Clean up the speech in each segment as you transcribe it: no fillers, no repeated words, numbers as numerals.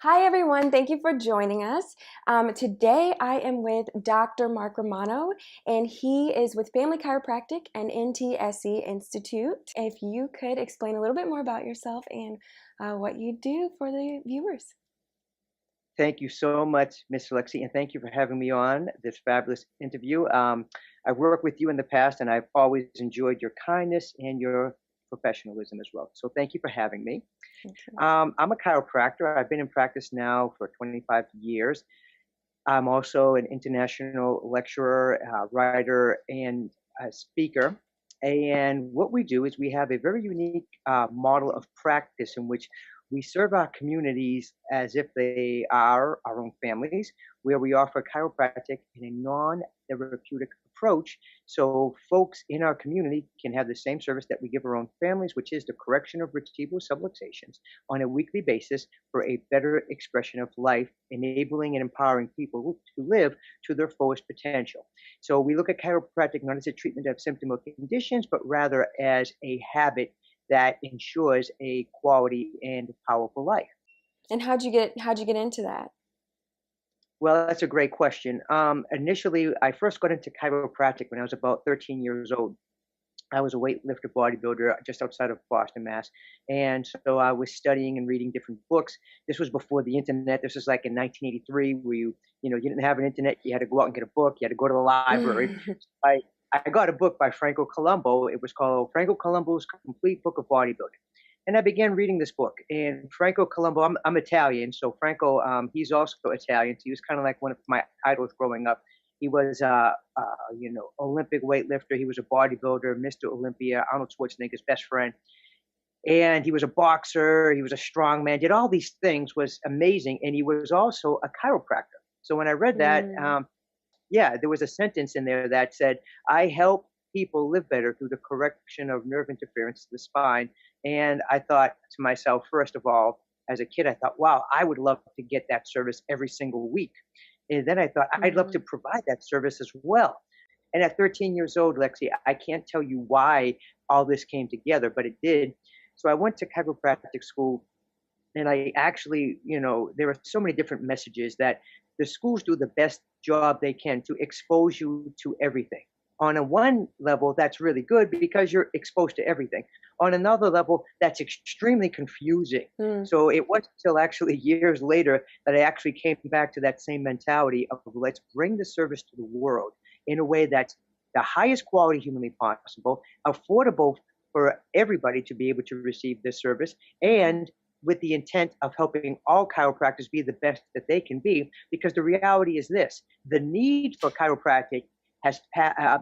Hi, everyone. Thank you for joining us. Today, I am with Dr. Mark Romano, and he is with Family Chiropractic and NTSC Institute. If you could explain a little bit more about yourself and what you do for the viewers. Thank you so much, Miss Lexi, and thank you for having me on this fabulous interview. I've worked with you in the past, and I've always enjoyed your kindness and your professionalism as well. So thank you for having me. Okay. I'm a chiropractor. I've been in practice now for 25 years. I'm also an international lecturer, writer, and speaker. And what we do is we have a very unique model of practice in which we serve our communities as if they are our own families, where we offer chiropractic in a non-therapeutic approach. So folks in our community can have the same service that we give our own families, which is the correction of vertebral subluxations on a weekly basis for a better expression of life, enabling and empowering people to live to their fullest potential. So we look at chiropractic not as a treatment of symptom or conditions, but rather as a habit that ensures a quality and powerful life. And how'd you get into that? Well, that's a great question. Initially, I first got into chiropractic when I was about 13 years old. I was a weightlifter bodybuilder just outside of Boston, Mass. And so I was studying and reading different books. This was before the internet. This was like in 1983, where you didn't have an internet. You had to go out and get a book. You had to go to the library. I, I got a book by Franco Colombo. It was called Franco Colombo's Complete Book of Bodybuilding. And I began reading this book. And Franco Colombo, I'm Italian, so Franco, he's also Italian. So he was kind of like one of my idols growing up. He was, Olympic weightlifter. He was a bodybuilder, Mr. Olympia, Arnold Schwarzenegger's best friend. And he was a boxer. He was a strongman. Did all these things. Was amazing. And he was also a chiropractor. So when I read that, Mm, there was a sentence in there that said, "I help people live better through the correction of nerve interference to the spine." And I thought to myself, first of all, as a kid, I thought, wow, I would love to get that service every single week. And then I thought, I'd love to mhm. provide that service as well. And at 13 years old, Lexi, I can't tell you why all this came together, but it did. So I went to chiropractic school, and I actually, there are so many different messages that the schools do the best job they can to expose you to everything. On a one level, that's really good because you're exposed to everything. On another level, that's extremely confusing. Mm, So it wasn't until actually years later that I actually came back to that same mentality of let's bring the service to the world in a way that's the highest quality humanly possible, affordable for everybody to be able to receive this service, and with the intent of helping all chiropractors be the best that they can be. Because the reality is this: the need for chiropractic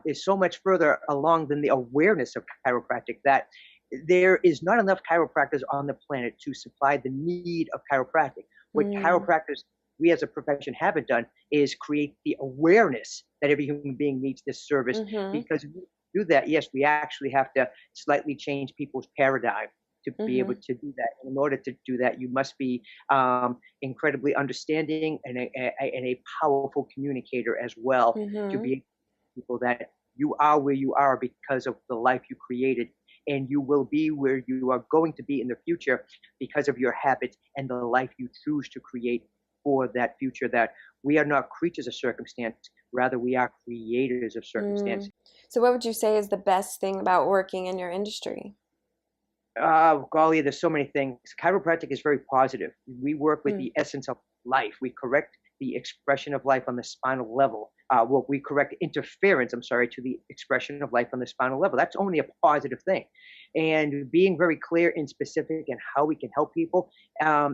is so much further along than the awareness of chiropractic that there is not enough chiropractors on the planet to supply the need of chiropractic. What mm, chiropractors, we as a profession, haven't done is create the awareness that every human being needs this service. mhm, Because if we do that, yes, we actually have to slightly change people's paradigm to be able mhm, to do that. In order to do that, you must be incredibly understanding and a powerful communicator as well, to mhm. be people that you are where you are because of the life you created, and you will be where you are going to be in the future because of your habits and the life you choose to create for that future. That we are not creatures of circumstance, rather we are creators of circumstance. Mm. So what would you say is the best thing about working in your industry? Golly, there's so many things. Chiropractic is very positive. We work with Mm, the essence of life. We correct the expression of life on the spinal level. We correct interference, I'm sorry, to the expression of life on the spinal level. That's only a positive thing. And being very clear and specific in how we can help people,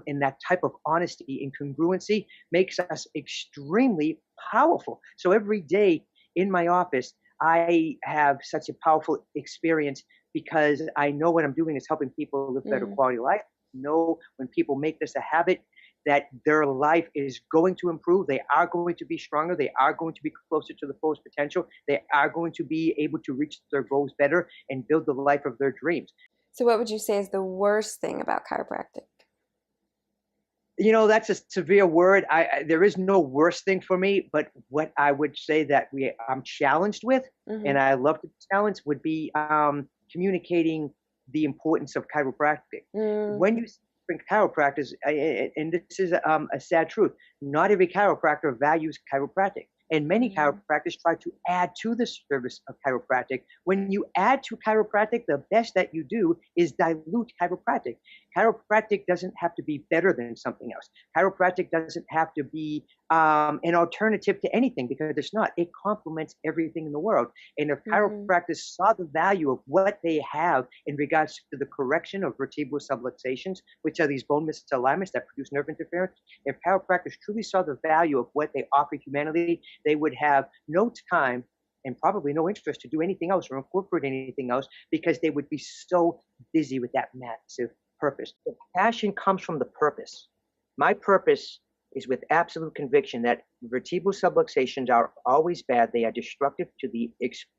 in that type of honesty and congruency, makes us extremely powerful. So every day in my office, I have such a powerful experience because I know what I'm doing is helping people live better mm. quality life. Know when people make this a habit that their life is going to improve. They are going to be stronger. They are going to be closer to the fullest potential. They are going to be able to reach their goals better and build the life of their dreams. So what would you say is the worst thing about chiropractic? That's a severe word. There is no worst thing for me, but what I would say that I'm challenged with, and Mhm, I love to be challenged, would be communicating the importance of chiropractic. mm, When you different chiropractors, and this is a sad truth. Not every chiropractor values chiropractic. And many Mm, chiropractors try to add to the service of chiropractic. When you add to chiropractic, the best that you do is dilute chiropractic. Chiropractic doesn't have to be better than something else. Chiropractic doesn't have to be an alternative to anything, because it's not. It complements everything in the world. And if mhm, chiropractors saw the value of what they have in regards to the correction of vertebral subluxations, which are these bone misalignments that produce nerve interference, if chiropractors truly saw the value of what they offer humanity, they would have no time and probably no interest to do anything else or incorporate anything else, because they would be so busy with that massive purpose. The passion comes from the purpose. My purpose is with absolute conviction that vertebral subluxations are always bad. They are destructive to the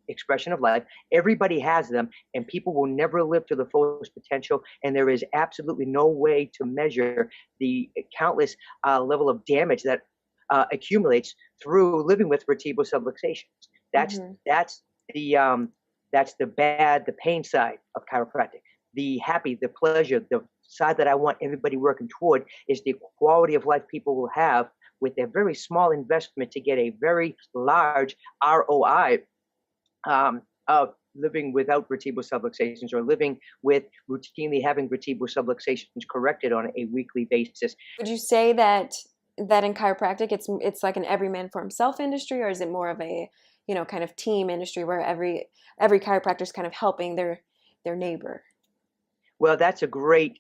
expression of life. Everybody has them, and people will never live to the fullest potential. And there is absolutely no way to measure the countless level of damage that accumulates through living with vertebral subluxations. That's mhm. that's that's the bad, the pain side of chiropractic. The happy, the pleasure, the side that I want everybody working toward is the quality of life people will have with a very small investment to get a very large ROI of living without vertebral subluxations, or living with routinely having vertebral subluxations corrected on a weekly basis. Would you say that in chiropractic it's like an every man for himself industry, or is it more of a, kind of team industry where every chiropractor is kind of helping their neighbor? Well, that's a great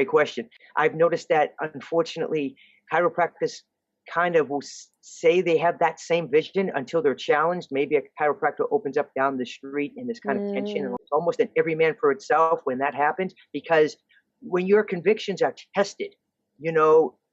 question. I've noticed that unfortunately, chiropractors kind of will say they have that same vision until they're challenged. Maybe a chiropractor opens up down the street and there's kind of tension, and Mm, it's almost an every man for itself when that happens. Because when your convictions are tested,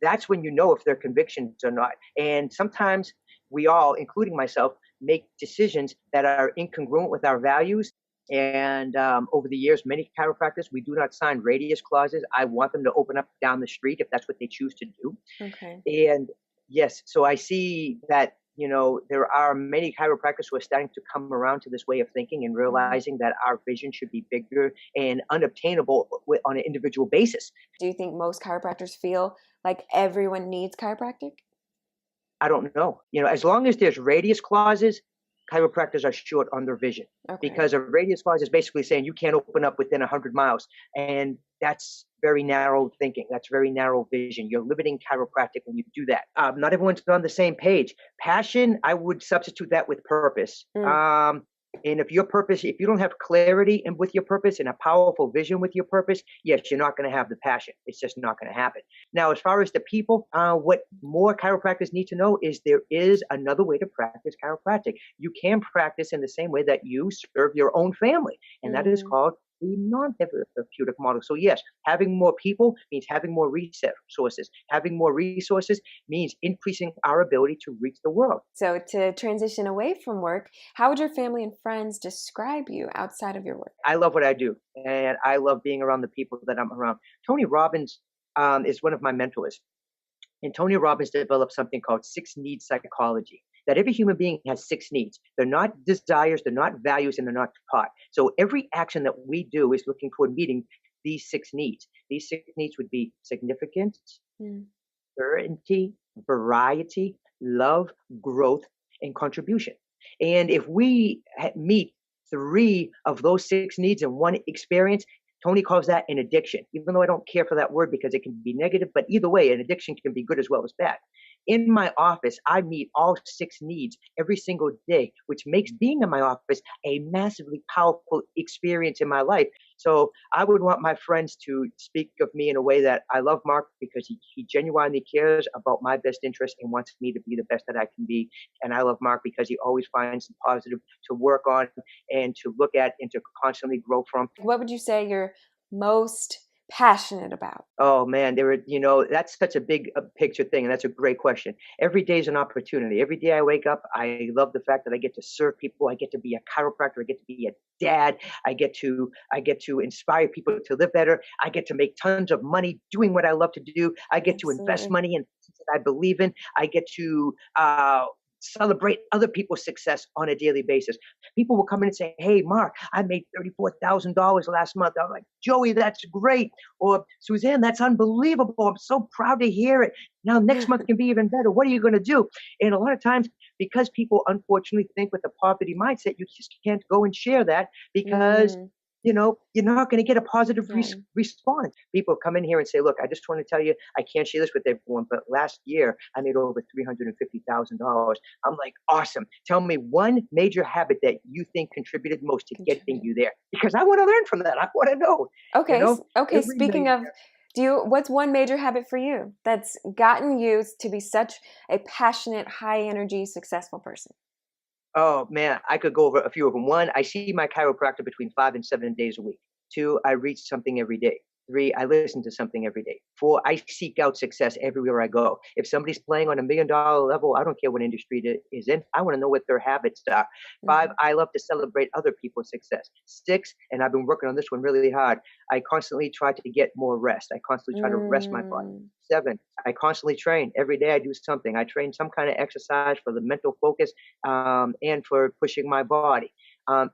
that's when you know if they're convictions or not. And sometimes we all, including myself, make decisions that are incongruent with our values. And over the years, many chiropractors, we do not sign radius clauses. I want them to open up down the street if that's what they choose to do. okay. And yes, so I see that, there are many chiropractors who are starting to come around to this way of thinking and Mhm. realizing that our vision should be bigger and unobtainable on an individual basis. Do you think most chiropractors feel like everyone needs chiropractic? I don't know. As long as there's radius clauses, chiropractors are short on their vision, Okay. because a radius clause is basically saying you can't open up within 100 miles. And that's very narrow thinking. That's very narrow vision. You're limiting chiropractic when you do that. Not everyone's on the same page. Passion, I would substitute that with purpose. Mm, And if you don't have clarity and with your purpose and a powerful vision with your purpose, yes, you're not going to have the passion. It's just not going to happen. Now, as far as the people, what more chiropractors need to know is there is another way to practice chiropractic. You can practice in the same way that you serve your own family, and that is mhm. called the non-therapeutic model. So yes, having more people means having more resources. Having more resources means increasing our ability to reach the world. So to transition away from work, how would your family and friends describe you outside of your work? I love what I do, and I love being around the people that I'm around. Tony Robbins is one of my mentors. And Tony Robbins developed something called six needs psychology. That every human being has six needs. They're not desires, they're not values, and they're not taught. So every action that we do is looking toward meeting these six needs. These six needs would be significance, Mm, certainty, variety, love, growth, and contribution. And if we meet three of those six needs in one experience, Tony calls that an addiction, even though I don't care for that word because it can be negative. But either way, an addiction can be good as well as bad. In my office, I meet all six needs every single day, which makes being in my office a massively powerful experience in my life. So I would want my friends to speak of me in a way that I love Mark because he genuinely cares about my best interest and wants me to be the best that I can be. And I love Mark because he always finds the positive to work on and to look at and to constantly grow from. what would you say you're most passionate about? Oh man, that's such a big picture thing, and that's a great question. Every day is an opportunity. Every day I wake up, I love the fact that I get to serve people. I get to be a chiropractor. I get to be a dad. I get to inspire people to live better. I get to make tons of money doing what I love to do. I get to invest Absolutely. money in things that I believe in. I get to celebrate other people's success on a daily basis. People will come in and say, "Hey, Mark, I made $34,000 last month." I'm like, "Joey, that's great." Or, "Suzanne, that's unbelievable. I'm so proud to hear it. Now next month can be even better. What are you going to do?" And a lot of times, because people unfortunately think with the poverty mindset, you just can't go and share that because Mm, you're not going to get a positive right. response. People come in here and say, "Look, I just want to tell you, I can't share this with everyone, but last year I made over $350,000." I'm like, "Awesome. Tell me one major habit that you think contributed most to getting Contribute. you there, because I want to learn from that. I want to know." You Okay. know, Okay. every Speaking major of, what's one major habit for you that's gotten you to be such a passionate, high energy, successful person? Oh man, I could go over a few of them. One, I see my chiropractor between 5 and 7 days a week. Two, I read something every day. Three, I listen to something every day. Four, I seek out success everywhere I go. If somebody's playing on $1 million level, I don't care what industry it is in. I want to know what their habits are. Five, Mhm. I love to celebrate other people's success. Six, and I've been working on this one really hard, I constantly try to get more rest. I constantly try to rest my body. Mm, Seven, I constantly train. Every day I do something. I train some kind of exercise for the mental focus, and for pushing my body.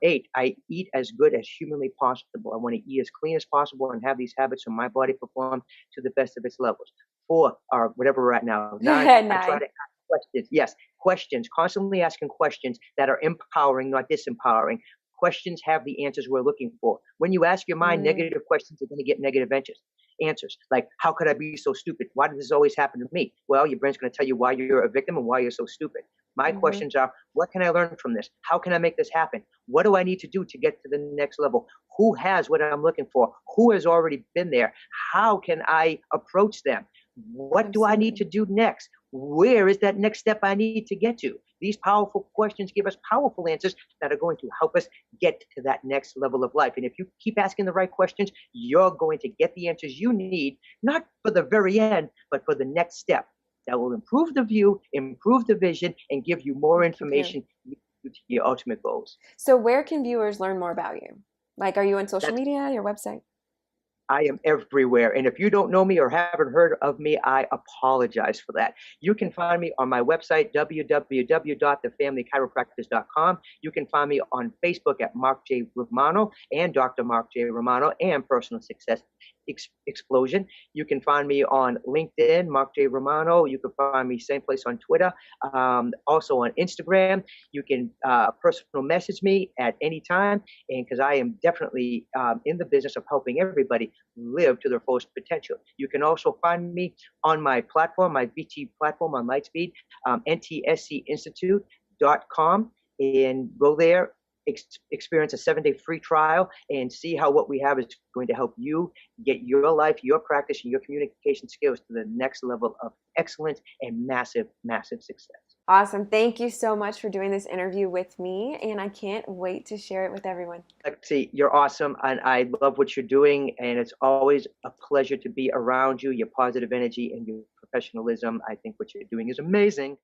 Eight, I eat as good as humanly possible. I want to eat as clean as possible and have these habits so my body performs to the best of its levels. Four, or whatever we're at now. Nine, I try Nine. to ask questions. Yes, questions, constantly asking questions that are empowering, not disempowering. Questions have the answers we're looking for. When you ask your mind Mm, negative questions, you're going to get negative answers. Like, how could I be so stupid? Why does this always happen to me? Well, your brain's going to tell you why you're a victim and why you're so stupid. My mhm. questions are, what can I learn from this? How can I make this happen? What do I need to do to get to the next level? Who has what I'm looking for? Who has already been there? How can I approach them? What do I need to Absolutely. do next? Where is that next step I need to get to? These powerful questions give us powerful answers that are going to help us get to that next level of life. And if you keep asking the right questions, you're going to get the answers you need, not for the very end, but for the next step that will improve the view, improve the vision, and give you more Keep you. information to your ultimate goals. So, where can viewers learn more about you? Like, are you on social That's media, your website? I am everywhere. And if you don't know me or haven't heard of me, I apologize for that. You can find me on my website, www.thefamilychiropractors.com. You can find me on Facebook at Mark J. Romano and Dr. Mark J. Romano and Personal Success Explosion. You can find me on LinkedIn, Mark J. Romano. You can find me same place on Twitter, also on Instagram. You can personal message me at any time, and because I am definitely in the business of helping everybody live to their fullest potential. You can also find me on my platform, my VT platform on Lightspeed, NTSC Institute.com, and go there, experience a 7-day free trial, and see how what we have is going to help you get your life, your practice, and your communication skills to the next level of excellence and massive, massive success. Awesome. Thank you so much for doing this interview with me, and I can't wait to share it with everyone. Lexi, you're awesome, and I love what you're doing, and it's always a pleasure to be around you, your positive energy and your professionalism. I think what you're doing is amazing.